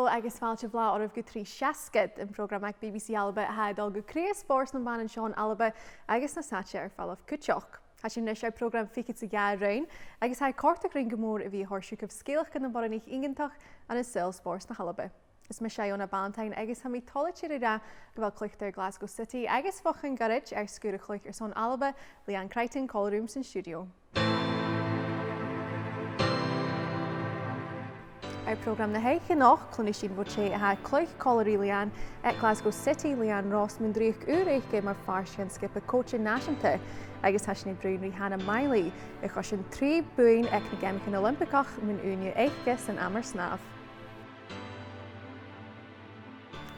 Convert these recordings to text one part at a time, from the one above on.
agus fàilte bhlá ormh go trí seascad an programach BBC Alba dal go crea spórs na ban an h-Alba agus na sáte ar fallh cuiteach. Tá sin leis program fiice sa gear rain, agus ha córta ring gomór a bhí thuirisiú goh scéalach gan na boranich ingantach an is spórs na Alba. Is me Iona Ballantyne agus ha mí tolatíir ra go bhfuil cluicheadair Glasgow City agus fochan ghoirid ar scúra chluich ar son Alba, Leanne Crichton callrooms in stiùidio. Our program na heiche noch, Cluinnidh bhché a cluich choirí Leanne at Glasgow City, Leanne Ross min dreuchd mar farshin skip a co-chluicheadair agus hasna Leanne Hannah Miley a chusin trí buin ag na Geamaichean Oilimpigeach min Uinniu and amassed.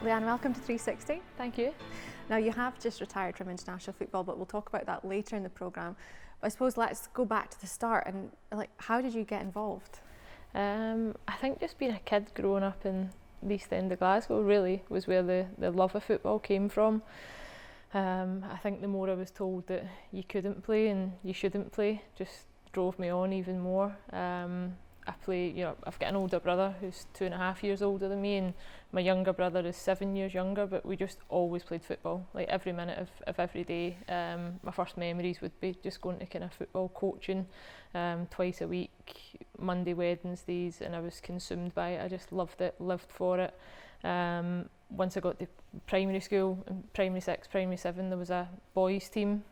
Leanne, welcome to 360. Thank you. Now you have just retired from international football, but we'll talk about that later in the programme. But I suppose let's go back to the start and how did you get involved? I think just being a kid growing up in the East End of Glasgow really was where the love of football came from. I think the more I was told that you couldn't play and you shouldn't play just drove me on even more. I play, I've got an older brother who's 2.5 years older than me, and my younger brother is 7 years younger, but we just always played football, like every minute of every day. My first memories would be just going to kind of football coaching twice a week, Monday, Wednesdays, and I was consumed by it. I just loved it, lived for it. Once I got to primary school, in primary 6, primary 7, there was a boys team,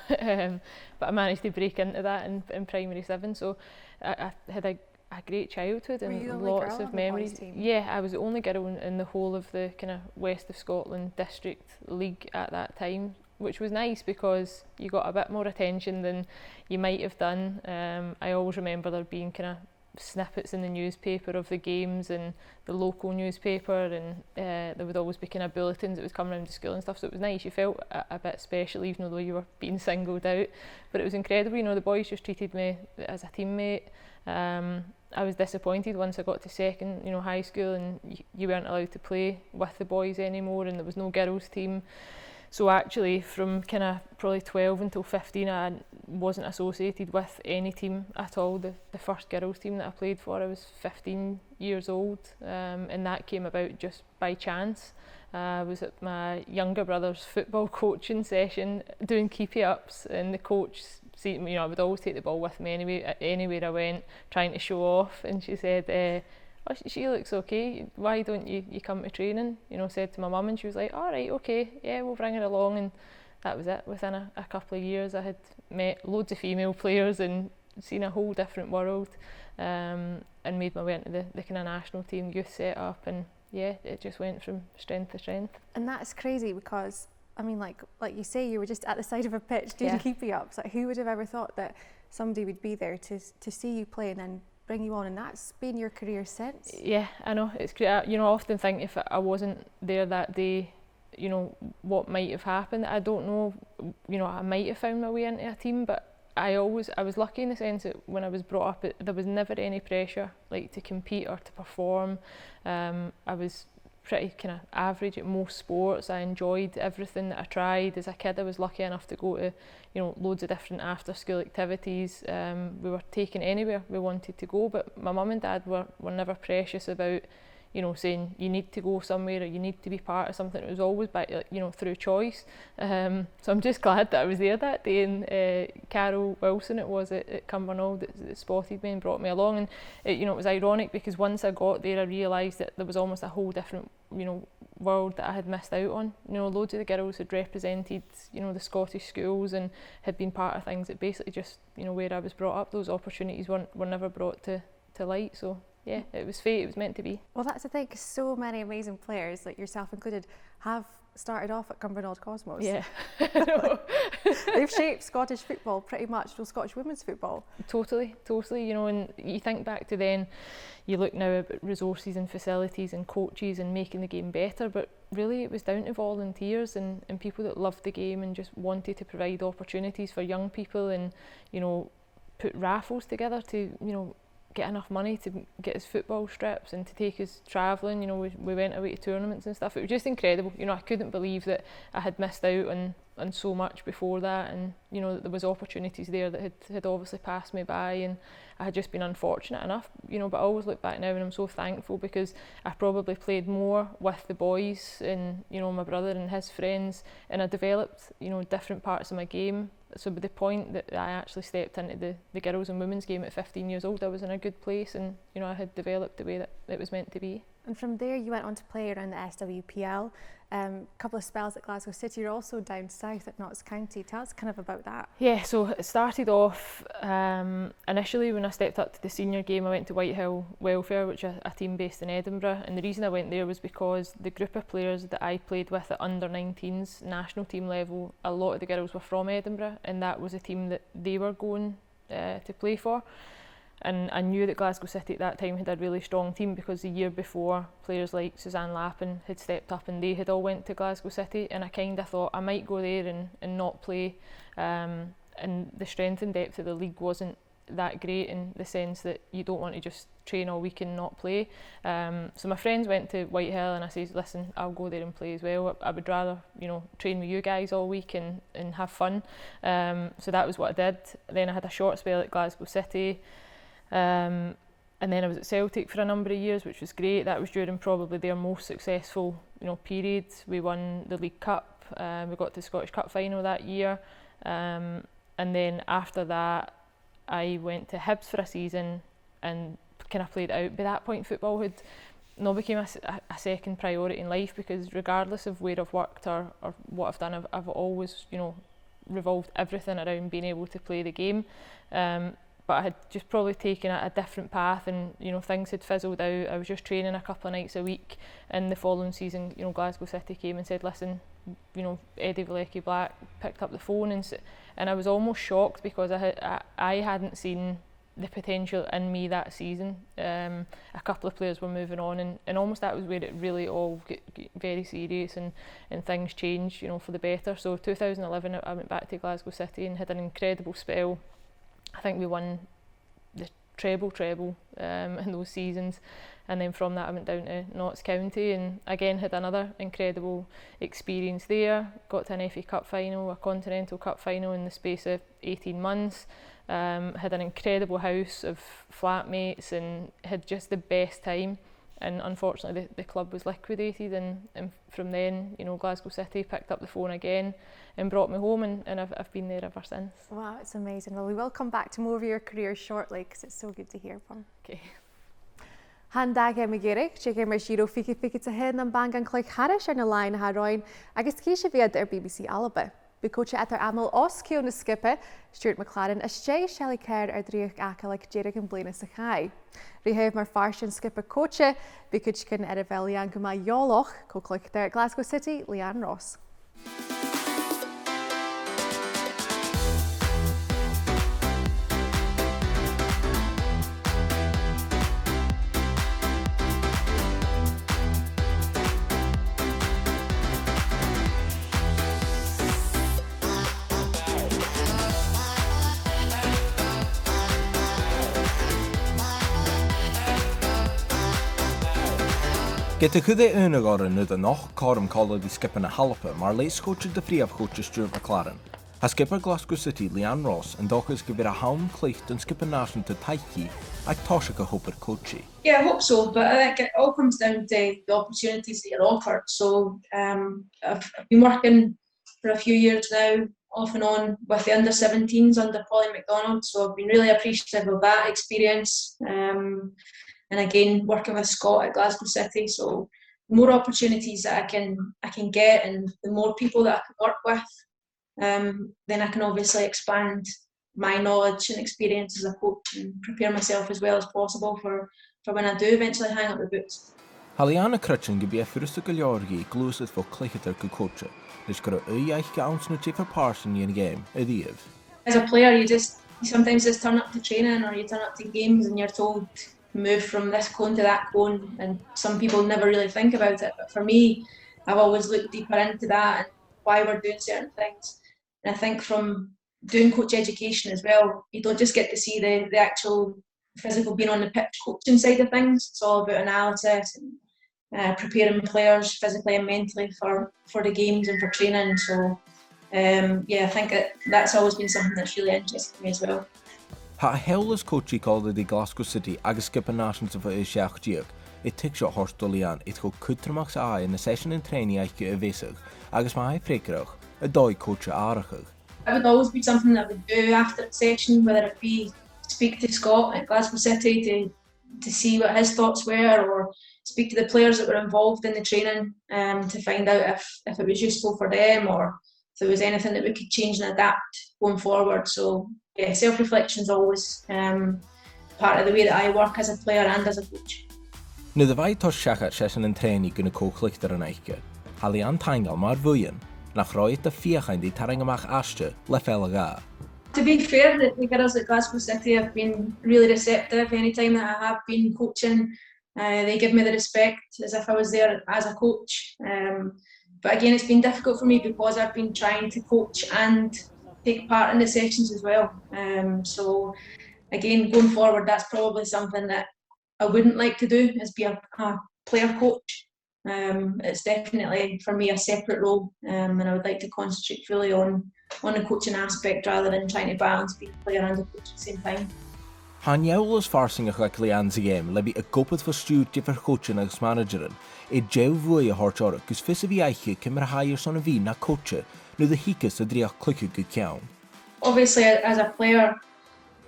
but I managed to break into that in primary 7, so I had a great childhood and lots of memories. Yeah, I was the only girl in the whole of the kind of west of Scotland district league at that time, which was nice because you got a bit more attention than you might have done. I always remember there being kind of snippets in the newspaper of the games and the local newspaper, and there would always be kind of bulletins that would come around to school and stuff, so it was nice. You felt a bit special even though you were being singled out, but it was incredible. The boys just treated me as a teammate. I was disappointed once I got to second, high school, and you weren't allowed to play with the boys anymore, and there was no girls team. So actually from kind of probably 12 until 15 I wasn't associated with any team at all. The first girls team that I played for, I was 15 years old, and that came about just by chance. I was at my younger brother's football coaching session doing keepy ups, and the coach see me, I would always take the ball with me anywhere I went, trying to show off, and she said, oh, she looks okay, why don't you come to training? Said to my mum, and she was like, all right, okay, yeah, we'll bring her along. And that was it. Within a couple of years I had met loads of female players and seen a whole different world, and made my way into the kind of national team youth set up, and yeah, it just went from strength to strength. And that's crazy because I mean, like you say, you were just at the side of a pitch doing keepy ups. Like, who would have ever thought that somebody would be there to see you play and then bring you on, and that's been your career since? Yeah, I know, it's great. I often think if I wasn't there that day, what might have happened. I don't know, I might have found my way into a team, but I was lucky in the sense that when I was brought up, there was never any pressure like to compete or to perform. I was pretty kind of average at most sports. I enjoyed everything that I tried. As a kid I was lucky enough to go to loads of different after school activities. We were taken anywhere we wanted to go, but my mum and dad were never precious about saying you need to go somewhere or you need to be part of something. It was always by through choice. So I'm just glad that I was there that day, and Carol Wilson it was at Cumbernauld that spotted me and brought me along, and it was ironic because once I got there I realised that there was almost a whole different world that I had missed out on. Loads of the girls had represented the Scottish schools and had been part of things that basically just where I was brought up, those opportunities were never brought to light. So yeah, it was fate, it was meant to be. Well, that's the thing, because so many amazing players, like yourself included, have started off at Cumbernauld Cosmos. Yeah. They've shaped Scottish football pretty much, well, Scottish women's football. Totally, and you think back to then, you look now at resources and facilities and coaches and making the game better, but really it was down to volunteers and people that loved the game and just wanted to provide opportunities for young people, and put raffles together to get enough money to get us football strips and to take us travelling. We went away to tournaments and stuff. It was just incredible. I couldn't believe that I had missed out on and so much before that, and you know, there was opportunities there that had obviously passed me by, and I had just been unfortunate enough, you know, but I always look back now and I'm so thankful, because I probably played more with the boys and, you know, my brother and his friends, and I developed, you know, different parts of my game. So by the point that I actually stepped into the girls and women's game at 15 years old, I was in a good place, and you know, I had developed the way that it was meant to be. And from there you went on to play around the SWPL, a couple of spells at Glasgow City. You're also down south at Notts County. Tell us kind of about that. Yeah, so it started off initially when I stepped up to the senior game. I went to Whitehill Welfare, which is a team based in Edinburgh, and the reason I went there was because the group of players that I played with at under 19s national team level, a lot of the girls were from Edinburgh, and that was a team that they were going to play for. And I knew that Glasgow City at that time had a really strong team, because the year before players like Suzanne Lappin had stepped up and they had all went to Glasgow City, and I kind of thought I might go there and not play, and the strength and depth of the league wasn't that great, in the sense that you don't want to just train all week and not play. So my friends went to Whitehill, and I said, listen, I'll go there and play as well. I would rather, you know, train with you guys all week and have fun. So that was what I did. Then I had a short spell at Glasgow City. And then I was at Celtic for a number of years, which was great. That was during probably their most successful, you know, period. We won the League Cup, we got to the Scottish Cup final that year, and then after that I went to Hibs for a season and kind of played out. By that point, football had not became a second priority in life, because regardless of where I've worked or what I've done, I've always, you know, revolved everything around being able to play the game. But I had just probably taken a different path, and you know, things had fizzled out. I was just training a couple of nights a week, and the following season, you know, Glasgow City came and said, listen, you know, Eddie Vlecki Black picked up the phone, and I was almost shocked, because I hadn't seen the potential in me that season. A couple of players were moving on, and almost that was where it really all got very serious, and things changed, you know, for the better. So 2011 I went back to Glasgow City and had an incredible spell. I think we won the treble in those seasons, and then from that I went down to Notts County and again had another incredible experience there. Got to an FA Cup final, a Continental Cup final in the space of 18 months. Had an incredible house of flatmates and had just the best time. And unfortunately the club was liquidated, and from then, you know, Glasgow City picked up the phone again and brought me home, and I've been there ever since. Wow, it's amazing. Well, we will come back to more of your career shortly, because it's so good to hear from. Okay. Handag Ghoirid, Geamaichean Oilimpigeach an bang an cluicheadair na Leanne Ross, agus císe bhíad BBC Alba. Be co-chluicheadair amal os chionn skippe, Stuart McLaren, as Shelley Caird dreuchd like chuideigin bliana sa chai. Rihef mar farshin skippe coache, be chuideigin bheil Geamaichean co-chluicheadair Glasgow City, Leanne Ross. Get a chuide únagáir nu a nach carm called the skip in a halpa, mar leis coach the free of coach Stuart McLaren. A skipper Glasgow City, Leanne Ross, and Dockers give it a hound Cluinnidh and skip a nation to Taichi, I toshik a hopper coachy. Yeah, I hope so, but I think it all comes down to the opportunities that you're offered. So I've been working for a few years now, off and on, with the under-17s under Polly McDonald, so I've been really appreciative of that experience. And again, working with Scott at Glasgow City, so the more opportunities that I can get, and the more people that I can work with, then I can obviously expand my knowledge and experience as a coach and prepare myself as well as possible for when I do eventually hang up the boots. Iona Crichton give you a first gallery closest for cluicheadair coach. There's got a uyaich ounce no cheaper person in a game, dèidh. As a player, you sometimes just turn up to training or you turn up to games and you're told move from this cone to that cone, and some people never really think about it, but for me, I've always looked deeper into that and why we're doing certain things. And I think from doing coach education as well, you don't just get to see the actual physical being on the pitch coaching side of things. It's all about analysis and preparing players physically and mentally for the games and for training. So I think that's always been something that's really interested me as well. Ha heolalas coachí Cluinnidh Glasgow City agus Geamaichean Oilimpigeach ticseo horstal Leanne go cútramach in the session in training aici a bhésach agus mai freicarach dóigh coach áireachach. It would always be something that I would do after the session, whether it be speak to Scott at Glasgow City to see what his thoughts were, or speak to the players that were involved in the training to find out if it was useful for them, or if there was anything that we could change and adapt going forward. So yeah, self-reflection is always part of the way that I work as a player and as a coach. Nu de bhaid seacha session in training gona co-chluicheadair an aice. Ha Leanne tangal mar bhuian nach roiid de fiachain di tarangamach aste le fellagá. To be fair, the girls at Glasgow City have been really receptive. Anytime that I have been coaching, they give me the respect as if I was there as a coach. But again, it's been difficult for me because I've been trying to coach and take part in the sessions as well. So again, going forward, that's probably something that I wouldn't like to do, is be a player coach. It's definitely for me a separate role, and I would like to concentrate fully on the coaching aspect rather than trying to balance being a player and a coach at the same time. Han joulas farsingach like Leanne's game lebi a gopad for stiùidio for coaching agus managerin jou vui a horchora gus fisa vi aiche cymr higher son a vi na coacha nu the hikas a dreuchd chluicheadair. Obviously, as a player,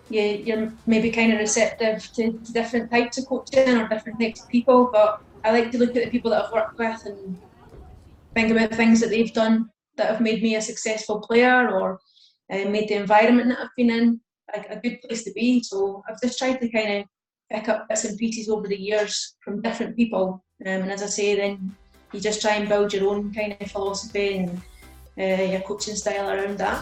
you're maybe kind of receptive to different types of coaching or different types of people, but I like to look at the people that I've worked with and think about things that they've done that have made me a successful player, or made the environment that I've been in a good place to be. So I've just tried to kind of pick up bits and pieces over the years from different people, and as I say, then you just try and build your own kind of philosophy and your coaching style around that.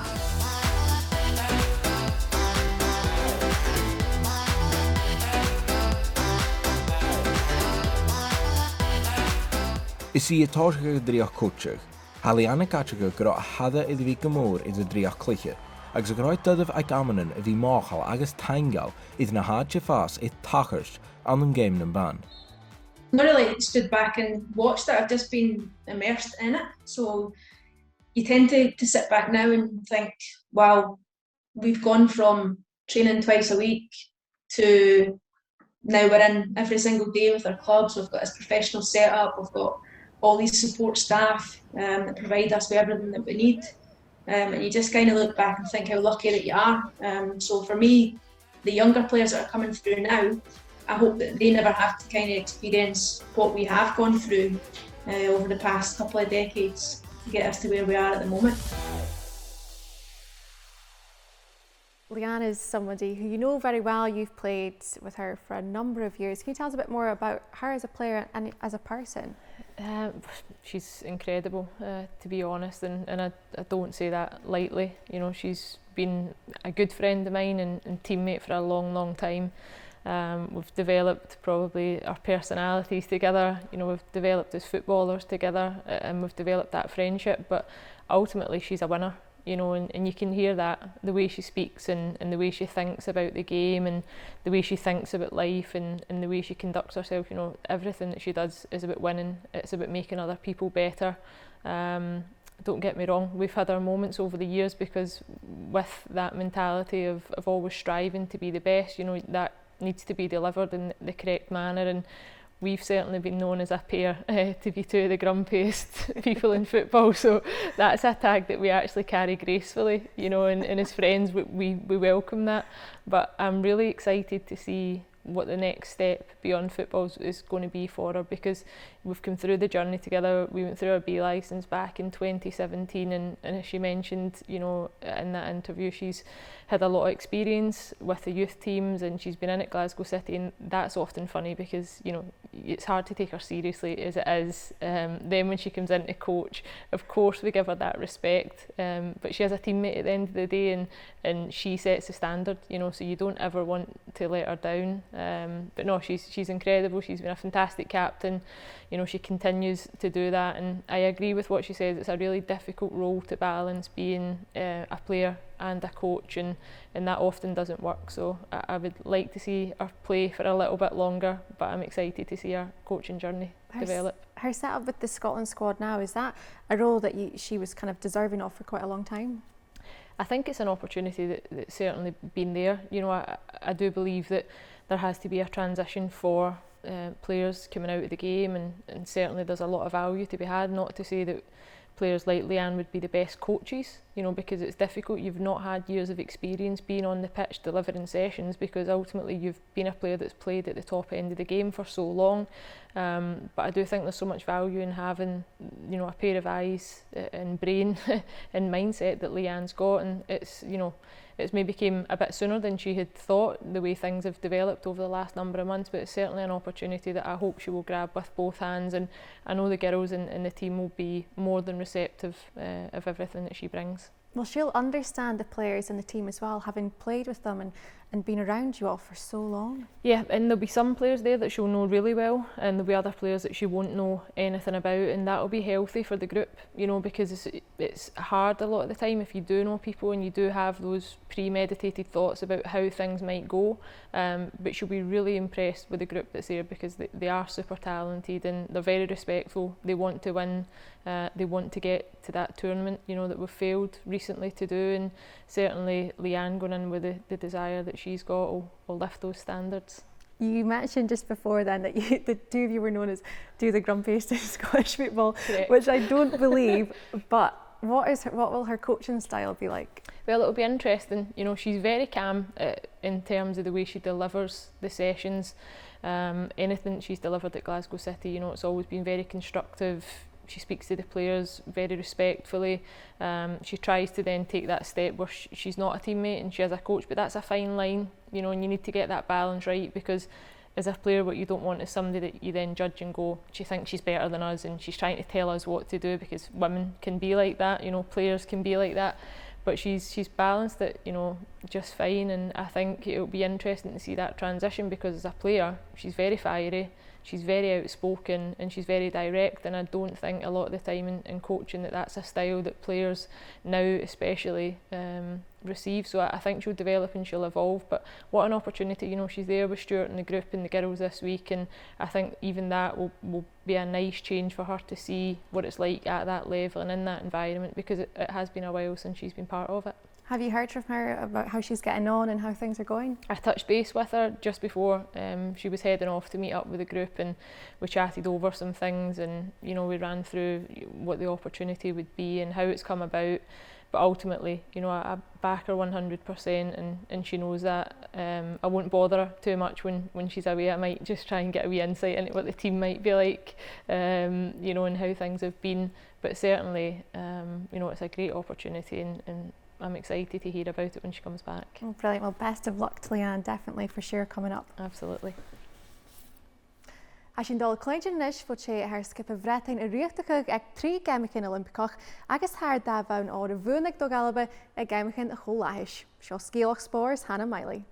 Is í atáircha dreuchd coachach, ha Leanne Crichton gur a hada I bhí gomór I dreuchd chluiche, agus a gráid dudamh ag amanan a bhí máchal agus taingal na háte fás tachars an game na ban. Not really stood back and watched it, I've just been immersed in it. So you tend to sit back now and think, wow, we've gone from training twice a week to now we're in every single day with our clubs. We've got this professional setup, we've got all these support staff that provide us with everything that we need, and you just kind of look back and think how lucky that you are. So for me, the younger players that are coming through now, I hope that they never have to kind of experience what we have gone through over the past couple of decades to get us to where we are at the moment. Leanne is somebody who you know very well. You've played with her for a number of years. Can you tell us a bit more about her as a player and as a person? She's incredible, to be honest, and I don't say that lightly. You know, she's been a good friend of mine and teammate for a long time. We've developed probably our personalities together. You know, we've developed as footballers together, and we've developed that friendship. But ultimately, she's a winner. You know, and you can hear that, the way she speaks and the way she thinks about the game and the way she thinks about life and the way she conducts herself. You know, everything that she does is about winning. It's about making other people better. Don't get me wrong, we've had our moments over the years because with that mentality of always striving to be the best, you know, that needs to be delivered in the correct manner, and we've certainly been known as a pair to be two of the grumpiest people in football, so that's a tag that we actually carry gracefully, you know, and as friends we welcome that. But I'm really excited to see what the next step beyond football is going to be for her, because we've come through the journey together. We went through our B licence back in 2017, and as she mentioned, you know, in that interview, she's had a lot of experience with the youth teams and she's been in at Glasgow City, and that's often funny because, you know, it's hard to take her seriously as it is. Then when she comes in to coach, of course we give her that respect, but she has a teammate at the end of the day, and she sets the standard, you know, so you don't ever want to let her down. But no, she's incredible. She's been a fantastic captain. You she continues to do that, and I agree with what she says. It's a really difficult role to balance, being a player and a coach, and that often doesn't work. So I would like to see her play for a little bit longer, but I'm excited to see her coaching journey develop. Her setup with the Scotland squad now, is that a role that she was kind of deserving of for quite a long time? I think it's an opportunity that's certainly been there. I do believe that there has to be a transition for players coming out of the game, and certainly there's a lot of value to be had. Not to say that players like Leanne would be the best coaches, because it's difficult. You've not had years of experience being on the pitch delivering sessions, because ultimately you've been a player that's played at the top end of the game for so long. But I do think there's so much value in having, a pair of eyes and brain and mindset that Leanne's got, and it's maybe came a bit sooner than she had thought, the way things have developed over the last number of months, but it's certainly an opportunity that I hope she will grab with both hands, and I know the girls in the team will be more than receptive of everything that she brings. Well, she'll understand the players in the team as well, having played with them and been around you all for so long. Yeah, and there'll be some players there that she'll know really well, and there'll be other players that she won't know anything about, and that'll be healthy for the group, because it's hard a lot of the time if you do know people and you do have those premeditated thoughts about how things might go, but she'll be really impressed with the group that's there, because they are super talented and they're very respectful. They want to win, they want to get to that tournament, that we've failed recently to do, and certainly Leanne going in with the desire that she's got will lift those standards. You mentioned just before then that the two of you were known as do the grumpiest in Scottish football, correct, which I don't believe, but what will her coaching style be like? Well, it'll be interesting. She's very calm in terms of the way she delivers the sessions. Anything she's delivered at Glasgow City, it's always been very constructive. She speaks to the players very respectfully. She tries to then take that step where she's not a teammate and she has a coach, but that's a fine line, and you need to get that balance right, because as a player, what you don't want is somebody that you then judge and go, she thinks she's better than us and she's trying to tell us what to do, because women can be like that, players can be like that. But she's balanced it, just fine, and I think it'll be interesting to see that transition, because as a player, she's very fiery, she's very outspoken, and she's very direct, and I don't think a lot of the time in coaching that's a style that players now especially receive. So I think she'll develop and she'll evolve, but what an opportunity. She's there with Stuart and the group and the girls this week, and I think even that will be a nice change for her to see what it's like at that level and in that environment, because it has been a while since she's been part of it. Have you heard from her about how she's getting on and how things are going? I touched base with her just before she was heading off to meet up with the group, and we chatted over some things, and we ran through what the opportunity would be and how it's come about. But ultimately, I back her 100%, and she knows that. I won't bother her too much when she's away. I might just try and get a wee insight into what the team might be like, and how things have been. But certainly, it's a great opportunity, and I'm excited to hear about it when she comes back. Oh, brilliant. Well, best of luck to Leanne, definitely, for sure, coming up. Absolutely. As sin dul Cluinnidh fod sé ar skipper bhreatain a riachtacha ag 3 Geamaichean Oilimpigeach agus thar dá-bhain á a bhuanach dh'Alba ag Geamaichean Oilimpigeach. Seo scéalach spórs Hannah Miley.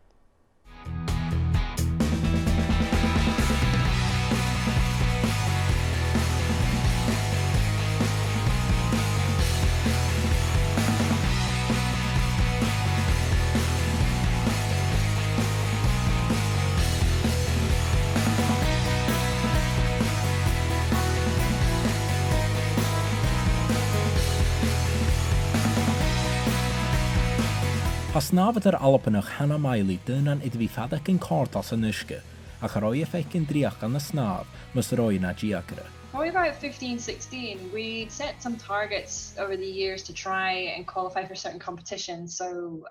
Has náfad Albannach Hannah Miley dynan iddi fi fadach yn cort as yn ysge, a charoi effect yn driach gan y snaf, mas roi na giacra. Probably about 15, 16, we set some targets over the years to try and qualify for certain competitions. So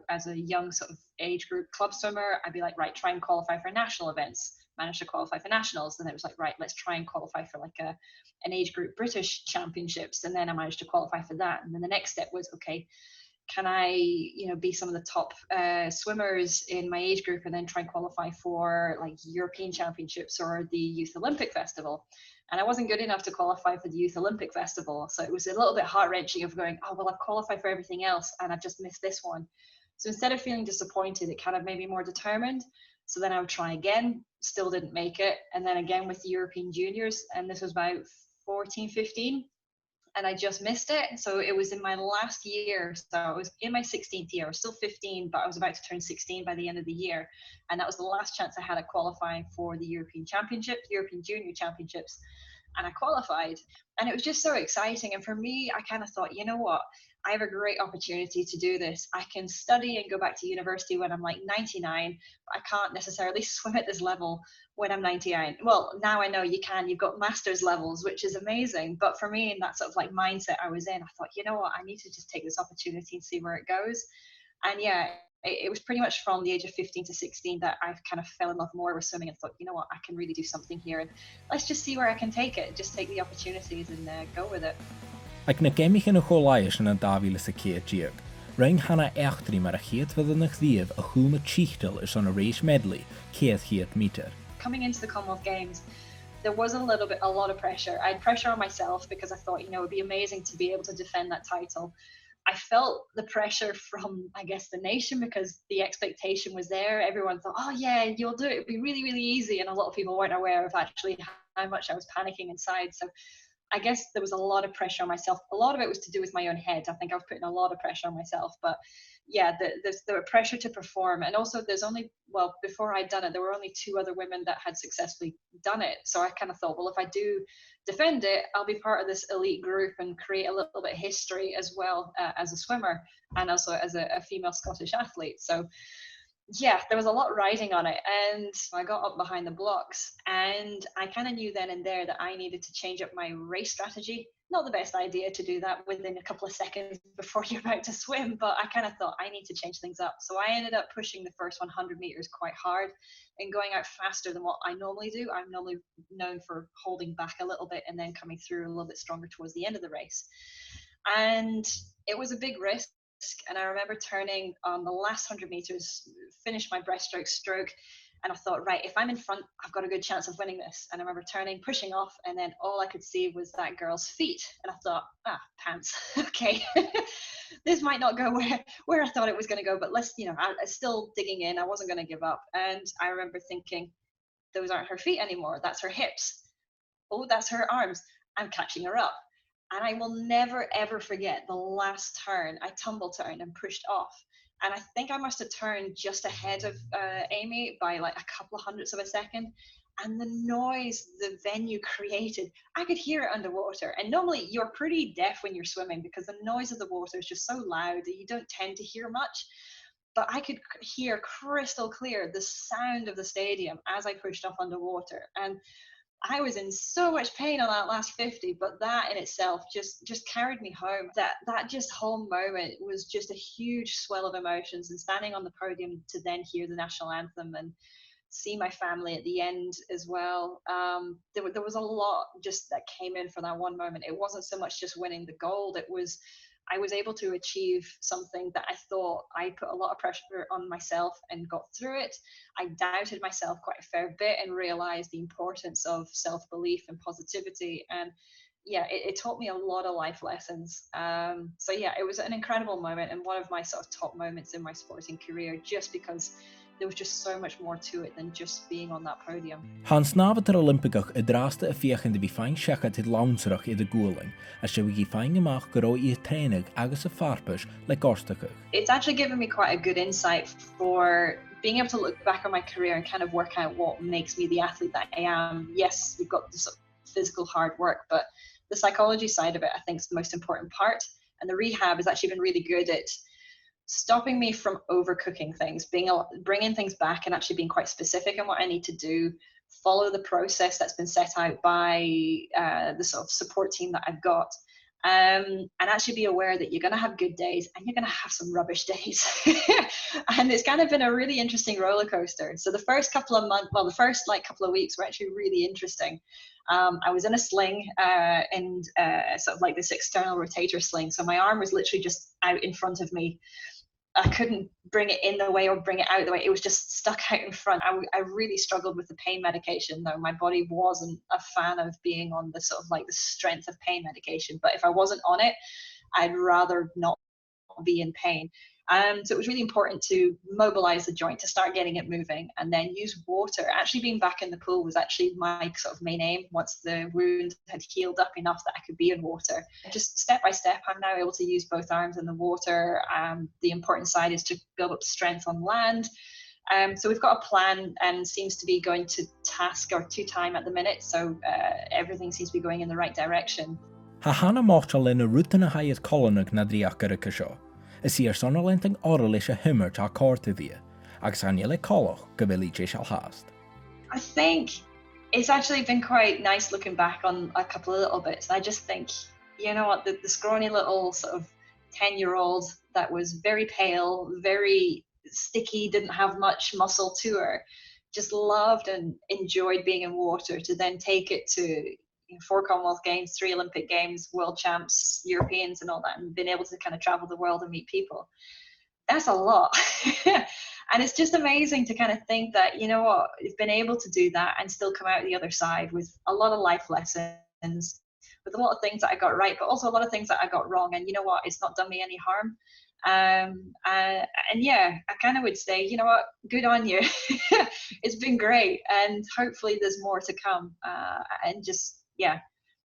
as a young sort of age group club swimmer, I'd be like, right, try and qualify for national events, managed to qualify for nationals. And then it was like, right, let's try and qualify for like an age group British championships. And then I managed to qualify for that. And then the next step was, okay, can I, be some of the top swimmers in my age group and then try and qualify for like European championships or the Youth Olympic Festival? And I wasn't good enough to qualify for the Youth Olympic Festival. So it was a little bit heart-wrenching of going, oh, well, I've qualified for everything else and I've just missed this one. So instead of feeling disappointed, it kind of made me more determined. So then I would try again, still didn't make it. And then again with the European juniors, and this was about 14, 15, and I just missed it. So it was in my last year. So I was in my 16th year. I was still 15, but I was about to turn 16 by the end of the year. And that was the last chance I had at qualifying for the European Championships, European Junior Championships. And I qualified. And it was just so exciting. And for me, I kind of thought, you know what? I have a great opportunity to do this. I can study and go back to university when I'm like 99, but I can't necessarily swim at this level when I'm 99. Well, now I know you can. You've got master's levels, which is amazing. But for me, in that sort of like mindset I was in, I thought, you know what? I need to just take this opportunity and see where it goes. And yeah, it was pretty much from the age of 15 to 16 that I kind of fell in love more with swimming and thought, you know what? I can really do something here. And let's just see where I can take it. Just take the opportunities and go with it. Ag na Geamaichean Oilimpigeach na 2010, ring Hannah eachtarí mar a chéadmhadannach dhéobh a chuama tíochtal is on a race medley, 100 meter. Coming into the Commonwealth Games, there was a lot of pressure. I had pressure on myself because I thought, you know, it'd be amazing to be able to defend that title. I felt the pressure from, I guess, the nation because the expectation was there. Everyone thought, oh yeah, you'll do it. It'll be really, really easy. And a lot of people weren't aware of actually how much I was panicking inside. So I guess there was a lot of pressure on myself. A lot of it was to do with my own head. I think I was putting a lot of pressure on myself. But yeah, there were pressure to perform. And also before I'd done it, there were only 2 other women that had successfully done it. So I kind of thought, well, if I do defend it, I'll be part of this elite group and create a little bit of history as well as a swimmer and also as a female Scottish athlete. So yeah, there was a lot riding on it, and I got up behind the blocks, and I kind of knew then and there that I needed to change up my race strategy. Not the best idea to do that within a couple of seconds before you're about to swim, but I kind of thought I need to change things up. So I ended up pushing the first 100 meters quite hard and going out faster than what I normally do. I'm normally known for holding back a little bit and then coming through a little bit stronger towards the end of the race. And it was a big risk. And I remember turning on the last 100 meters, finished my breaststroke stroke, and I thought, right, if I'm in front, I've got a good chance of winning this. And I remember turning, pushing off, and then all I could see was that girl's feet. And I thought, pants, okay. This might not go where I thought it was going to go, but let's, you know, I was still digging in. I wasn't going to give up. And I remember thinking, those aren't her feet anymore. That's her hips. Oh, that's her arms. I'm catching her up. And I will never, ever forget the last turn. I tumble turned and pushed off. And I think I must have turned just ahead of Amy by like a couple of hundredths of a second. And the noise the venue created, I could hear it underwater. And normally you're pretty deaf when you're swimming because the noise of the water is just so loud that you don't tend to hear much. But I could hear crystal clear the sound of the stadium as I pushed off underwater. And I was in so much pain on that last 50, but that in itself just carried me home. That just whole moment was just a huge swell of emotions, and standing on the podium to then hear the national anthem and see my family at the end as well. There was a lot just that came in for that one moment. It wasn't so much just winning the gold. It was I was able to achieve something that I thought I put a lot of pressure on myself and got through it. I doubted myself quite a fair bit and realized the importance of self-belief and positivity. And yeah, it taught me a lot of life lessons. So yeah, it was an incredible moment and one of my sort of top moments in my sporting career, just because there was just so much more to it than just being on that podium. Hans návatar Oilimpigeach drásta a fiachan de bhí féin seachad hid lánsaach iad a gúling, a se bhí féin amach go raibh í tréineg agus a farpais le gorstachach. It's actually given me quite a good insight for being able to look back on my career and kind of work out what makes me the athlete that I am. Yes, you've got the sort of physical hard work, but the psychology side of it, I think, is the most important part. And the rehab has actually been really good at stopping me from overcooking things, bringing things back and actually being quite specific in what I need to do, follow the process that's been set out by the sort of support team that I've got, and actually be aware that you're going to have good days and you're going to have some rubbish days. And it's kind of been a really interesting roller coaster. So the first couple of months, well, the first couple of weeks were actually really interesting. I was in a sling and sort of like this external rotator sling. So my arm was literally just out in front of me. I couldn't bring it in the way or bring it out the way. It was just stuck out in front. I really struggled with the pain medication, though. My body wasn't a fan of being on the sort of like the strength of pain medication. But if I wasn't on it, I'd rather not be in pain. So it was really important to mobilize the joint, to start getting it moving, and then use water. Actually being back in the pool was actually my sort of main aim once the wound had healed up enough that I could be in water. Just step by step, I'm now able to use both arms in the water. The important side is to build up strength on land. So we've got a plan and seems to be going to task or to time at the minute. So everything seems to be going in the right direction. Ha Hannah máchtal in a rútain a haiad Cluinnidh na dríachar seo. Is hier sonnerlenting orleis a himmert a córtavia, agus anile coloch gabili shall hast. I think it's actually been quite nice looking back on a couple of little bits. I just think, you know what, the scrawny little sort of 10-year-old that was very pale, very sticky, didn't have much muscle to her, just loved and enjoyed being in water, to then take it to 4 Commonwealth Games, 3 Olympic Games, World Champs, Europeans and all that, and being able to kind of travel the world and meet people. That's a lot. And it's just amazing to kind of think that, you know what, I've been able to do that and still come out the other side with a lot of life lessons, with a lot of things that I got right, but also a lot of things that I got wrong. And you know what, it's not done me any harm. And yeah, I kind of would say, you know what, good on you. It's been great, and hopefully there's more to come. And just, yeah,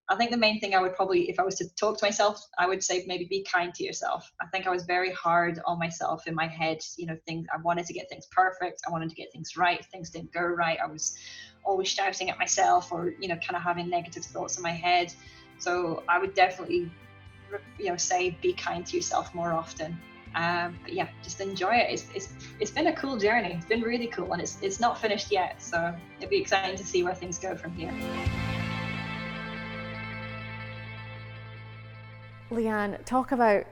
I think the main thing I would probably, if I was to talk to myself, I would say maybe be kind to yourself. I think I was very hard on myself in my head. You know, I wanted to get things perfect. I wanted to get things right. Things didn't go right. I was always shouting at myself, or, you know, kind of having negative thoughts in my head. So I would definitely, you know, say be kind to yourself more often. But yeah, just enjoy it. It's been a cool journey. It's been really cool, and it's not finished yet. So it'll be exciting to see where things go from here. Leanne, talk about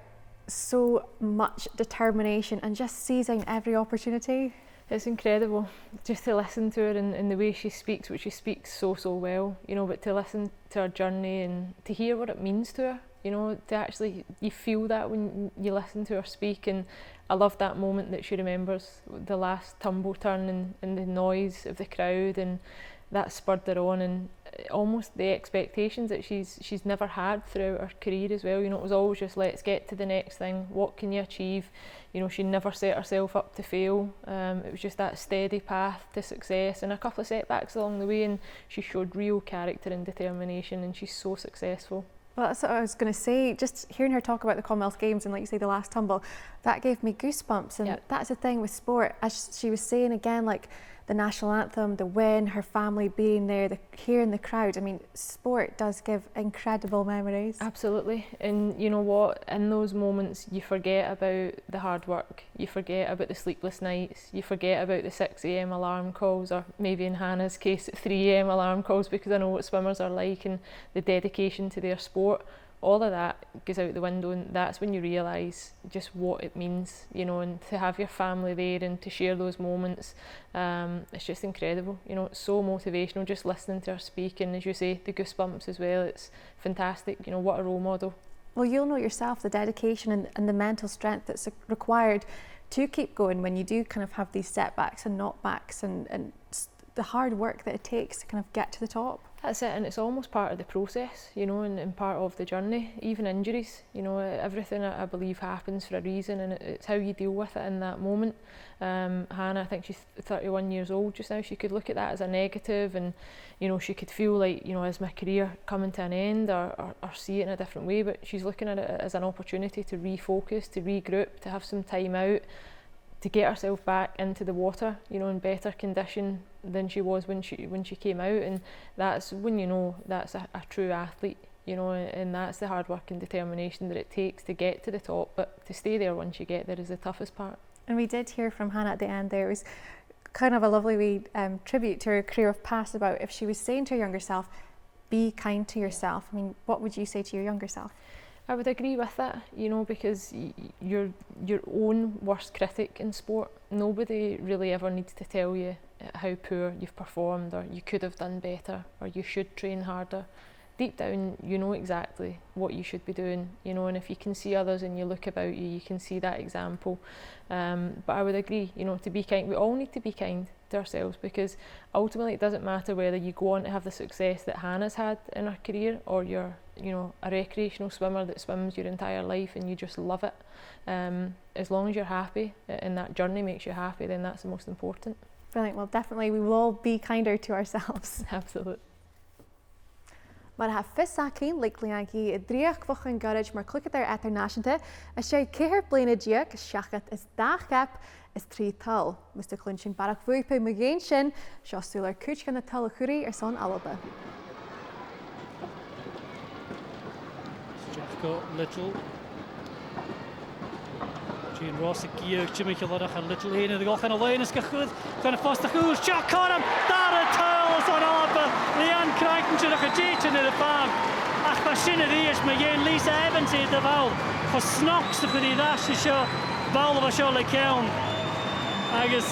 so much determination and just seizing every opportunity. It's incredible just to listen to her and the way she speaks, which she speaks so well, you know, but to listen to her journey and to hear what it means to her, you know, to actually, you feel that when you listen to her speak. And I love that moment that she remembers, the last tumble turn and the noise of the crowd, and that spurred her on, and almost the expectations that she's never had throughout her career as well. You know, it was always just, let's get to the next thing, what can you achieve? You know, she never set herself up to fail. It was just that steady path to success, and a couple of setbacks along the way, and she showed real character and determination, and she's so successful. Well, that's what I was going to say. Just hearing her talk about the Commonwealth Games and, like you say, the last tumble, that gave me goosebumps. And that's the thing with sport, as she was saying again, like the national anthem, the win, her family being there, hearing the crowd. I mean, sport does give incredible memories. Absolutely. And you know what, in those moments you forget about the hard work, you forget about the sleepless nights, you forget about the 6 a.m. alarm calls, or maybe in Hannah's case 3 a.m. alarm calls, because I know what swimmers are like, and the dedication to their sport. All of that goes out the window, and that's when you realise just what it means, you know, and to have your family there and to share those moments, it's just incredible. You know, it's so motivational just listening to her speak, and as you say, the goosebumps as well. It's fantastic. You know, what a role model. Well, you'll know yourself the dedication and the mental strength that's required to keep going when you do kind of have these setbacks and knockbacks, and the hard work that it takes to kind of get to the top. That's it, and it's almost part of the process, you know, and part of the journey. Even injuries, you know, everything I believe happens for a reason, and it's how you deal with it in that moment. Hannah, I think she's 31 years old just now. She could look at that as a negative, and you know, she could feel like, you know, is my career coming to an end, or see it in a different way. But she's looking at it as an opportunity to refocus, to regroup, to have some time out, to get herself back into the water, you know, in better condition than she was when she came out. And that's when you know that's a true athlete, you know, and that's the hard work and determination that it takes to get to the top. But to stay there once you get there is the toughest part. And we did hear from Hannah at the end there. It was kind of a lovely wee tribute to her career of past, about if she was saying to her younger self, be kind to yourself. I mean, what would you say to your younger self? I would agree with that, you know, because you're your own worst critic in sport. Nobody really ever needs to tell you how poor you've performed, or you could have done better, or you should train harder. Deep down, you know exactly what you should be doing, you know, and if you can see others and you look about you, you can see that example. But I would agree, you know, to be kind, we all need to be kind, to ourselves, because ultimately it doesn't matter whether you go on to have the success that Hannah's had in her career, or you're, you know, a recreational swimmer that swims your entire life and you just love it. As long as you're happy and that journey makes you happy, then that's the most important. Brilliant. Well, definitely we will all be kinder to ourselves. Absolutely. Maar ha fissacin lig lianki dreuchd yn ghoirid mar cluicheadair eadar-nàiseanta a sé céir Cluinnidh seachad is dh'Alba is trí tal. Mr. Cluinnidh barach bhuipa magéin sin seosúlar chuideigin na talachúí ar son Albba. Go little. Leanne Ross a gear, Geamaichean Oilimpigeach a little Leanne the goch and a line is good. Kind of fast the cool shot caught him. That a tail is on Albba. Leanne Crichton should have a ditch in the farm. Ach ba sin a rias ma yen Lisa Evans in the ball. For snocks the pretty dash show. Ball of a show like chionn. I guess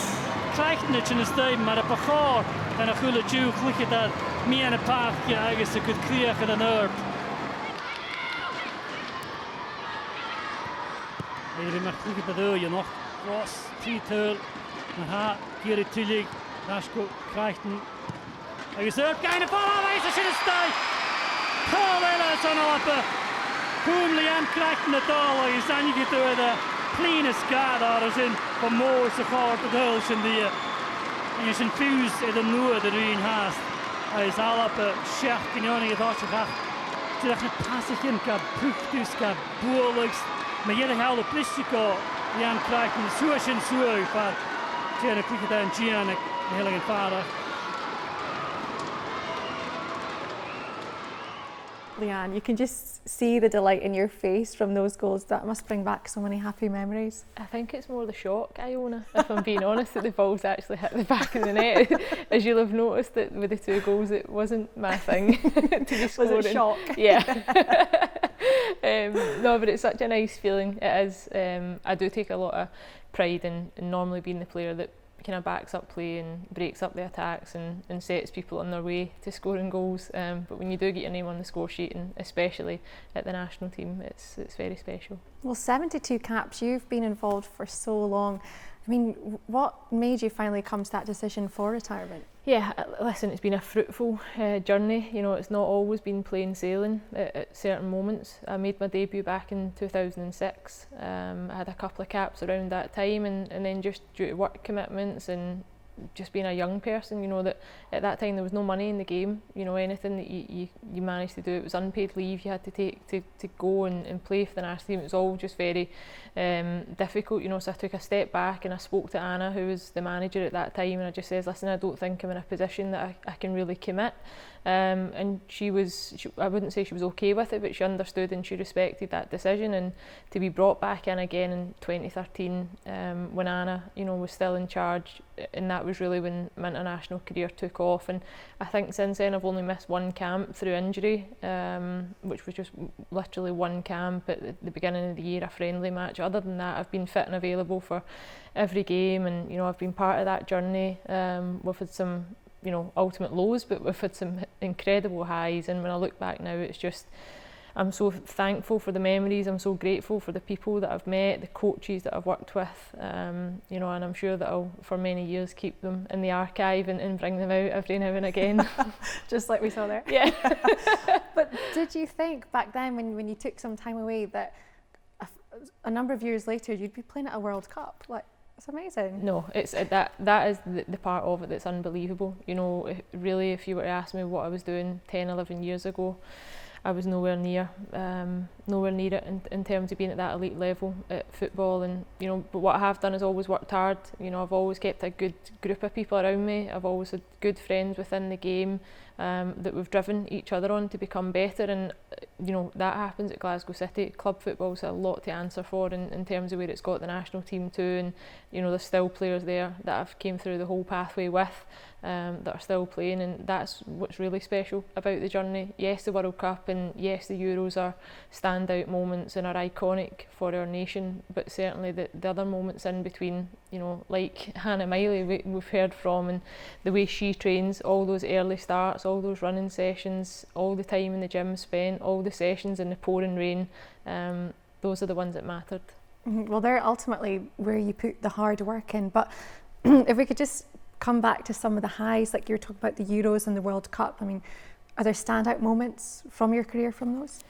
Crichton it in the stadium, maar a pachor and a co-chluicheadair me and a path. Yeah, I guess a good creach and a nerve. Even maar cluicheadair, you know, Ross, 3-2, ha, ghoirid leig, Glasgow Crichton. I guess they're kind of fall away, so should have stayed. Co-chluicheadair on Albba. Boom, Leanne Crichton at all. I guess then you get to the cleanest guard out of in for more support the girls in the. And you should fuse the new the rain has. I guess Albba, Chef, and you only thought you have. To the passage in, got Puchtus, got Bullocks. Maar jullie houden plistico, Leanne Crichton, zoals en zo, maar tegen cluicheadair en chionn, heel erg vader. Leanne, you can just see the delight in your face from those goals. That must bring back so many happy memories. I think it's more the shock, Iona, if I'm being honest, that the ball's actually hit the back of the net. As you'll have noticed that with the 2 goals, it wasn't my thing to be scoring. Was it shock? Yeah. No, but it's such a nice feeling. It is. I do take a lot of pride in normally being the player that kind of backs up play and breaks up the attacks and sets people on their way to scoring goals. But when you do get your name on the score sheet, and especially at the national team, it's very special. Well, 72 caps, you've been involved for so long. I mean, what made you finally come to that decision for retirement? Yeah, listen, it's been a fruitful journey. You know, it's not always been plain sailing at certain moments. I made my debut back in 2006. I had a couple of caps around that time, and then just due to work commitments and just being a young person, you know, that at that time there was no money in the game. You know, anything that you managed to do, it was unpaid leave you had to take to go and play for the national team. It was all just very difficult, you know. So I took a step back and I spoke to Anna, who was the manager at that time, and I just says, listen, I don't think I'm in a position that I can really commit. And she I wouldn't say she was okay with it, but she understood and she respected that decision. And to be brought back in again in 2013, when Anna, you know, was still in charge, and that was really when my international career took off. And I think since then I've only missed 1 camp through injury, which was just literally 1 camp at the beginning of the year, a friendly match. Other than that, I've been fit and available for every game, and you know, I've been part of that journey. We've had some, you know, ultimate lows, but we've had some incredible highs. And when I look back now, it's just, I'm so thankful for the memories. I'm so grateful for the people that I've met, the coaches that I've worked with, you know, and I'm sure that I'll for many years keep them in the archive and bring them out every now and again. Just like we saw there. Yeah. But did you think back then when you took some time away that a number of years later you'd be playing at a World Cup? Like, it's amazing. No, it's that is the part of it that's unbelievable. You know, really, if you were to ask me what I was doing 10, 11 years ago, I was nowhere near it in terms of being at that elite level at football. And you know, but what I have done is always worked hard. You know, I've always kept a good group of people around me. I've always had good friends within the game that we've driven each other on to become better. And you know, that happens at Glasgow City. Club football's a lot to answer for in terms of where it's got the national team to, and you know, there's still players there that I've came through the whole pathway with that are still playing, and that's what's really special about the journey. Yes, the World Cup and yes, the Euros are standout moments and are iconic for our nation, but certainly the other moments in between, you know, like Hannah Miley we've heard from, and the way she trains, all those early starts, all those running sessions, all the time in the gym spent, all the sessions in the pouring rain, those are the ones that mattered. Well, they're ultimately where you put the hard work in, but if we could just come back to some of the highs, like you were talking about the Euros and the World Cup. I mean, are there standout moments from your career from those?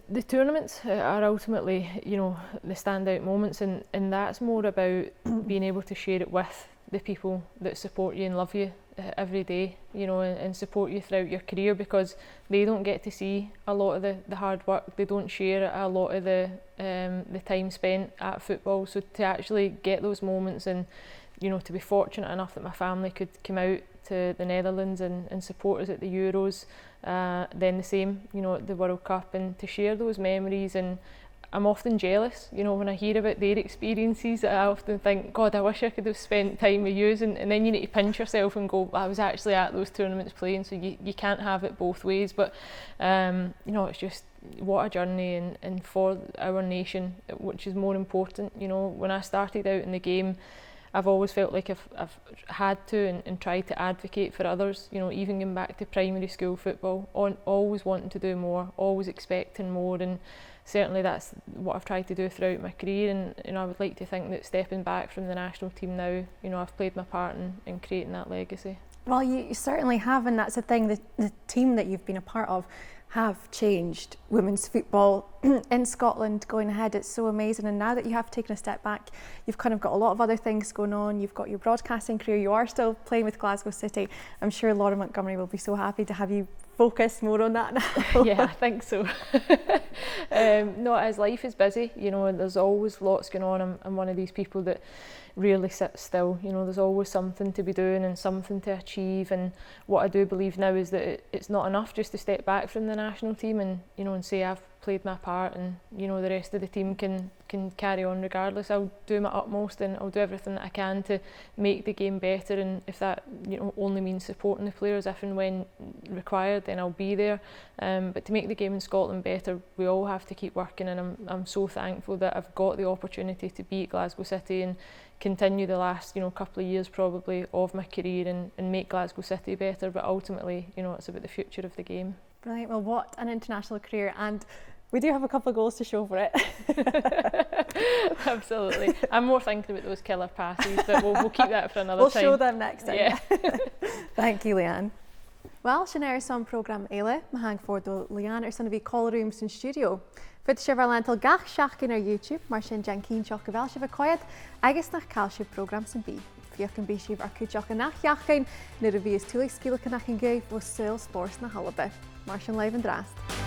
The tournaments are ultimately, you know, the standout moments, and that's more about being able to share it with the people that support you and love you every day, you know, and support you throughout your career, because they don't get to see a lot of the hard work. They don't share a lot of the time spent at football. So to actually get those moments, and you know, to be fortunate enough that my family could come out to the Netherlands and support us at the Euros, then the same, you know, at the World Cup, and to share those memories. And I'm often jealous, you know, when I hear about their experiences. I often think, God, I wish I could have spent time with you, and then you need to pinch yourself and go, I was actually at those tournaments playing. So you can't have it both ways. But you know, it's just what a journey, and for our nation, which is more important. You know, when I started out in the game, I've always felt like I've had to and tried to advocate for others, you know, even going back to primary school football, always wanting to do more, always expecting more, and certainly that's what I've tried to do throughout my career. And you know, I would like to think that stepping back from the national team now, you know, I've played my part in creating that legacy. Well, you certainly have, and that's the thing, the team that you've been a part of have changed women's football in Scotland going ahead. It's so amazing, and now that you have taken a step back, you've kind of got a lot of other things going on. You've got your broadcasting career, you are still playing with Glasgow City. I'm sure Laura Montgomery will be so happy to have you focus more on that now. Yeah, I think so. No, as life is busy, you know, and there's always lots going on. I'm one of these people that rarely sits still. You know, there's always something to be doing and something to achieve. And what I do believe now is that it's not enough just to step back from the national team and, you know, and say I've played my part, and you know, the rest of the team can carry on regardless. I'll do my utmost, and I'll do everything that I can to make the game better, and if that, you know, only means supporting the players if and when required, then I'll be there. But to make the game in Scotland better, we all have to keep working, and I'm so thankful that I've got the opportunity to be at Glasgow City and continue the last, you know, couple of years probably of my career and make Glasgow City better. But ultimately, you know, it's about the future of the game. Brilliant. Well, what an international career, and we do have a couple of goals to show for it. Absolutely. I'm more thinking about those killer passes, but we'll keep that for another time. We'll show them next time. Yeah. Thank you, Leanne. Well, sin air son program eile, ma hang for do Leanne son bhí callrooms in studio. Fit se bhar gach seach ar YouTube, mar sin Jean Seach go bhfuil se bh coiad, agus nach cail sibh program san bí. Fiach an bí sibh ar cúteach a nachheachchain, nuair a bhí is túlaigh scílacha nach an gaibh ó Sail Spórs na h-Alba. Mar sin leibh an drast.